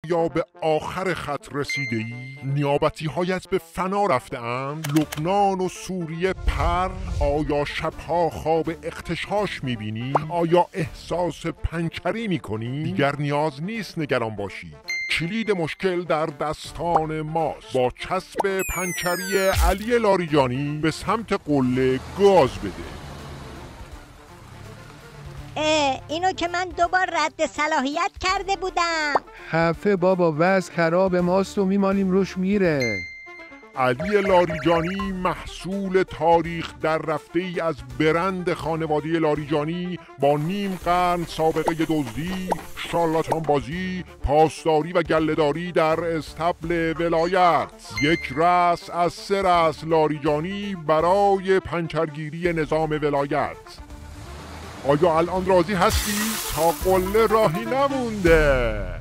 یا به آخر خط رسیده ای؟ نیابتی هایت به فنا رفته اند؟ لبنان و سوریه پر؟ آیا شبها خواب اغتشاش میبینی؟ آیا احساس پنچری میکنی؟ دیگر نیاز نیست نگران باشی، کلید مشکل در دستان ماست. با چسب پنچری علی لاریجانی به سمت قله گاز بده. اینو که من دوبار رد صلاحیت کرده بودم. خفه بابا، وضع خراب ماست و میمانیم روش میره. علی لاریجانی محصول تاریخ در رفته ای از برند خانواده لاریجانی با نیم قرن سابقه دزدی، شارلاتان بازی، پاسداری و گله‌داری در استبل ولایت. یک رأس از 3 رأس لاریجانی برای پنچرگیری نظام ولایت. آیا الان راضی هستی؟ تا قله راهی نمونده.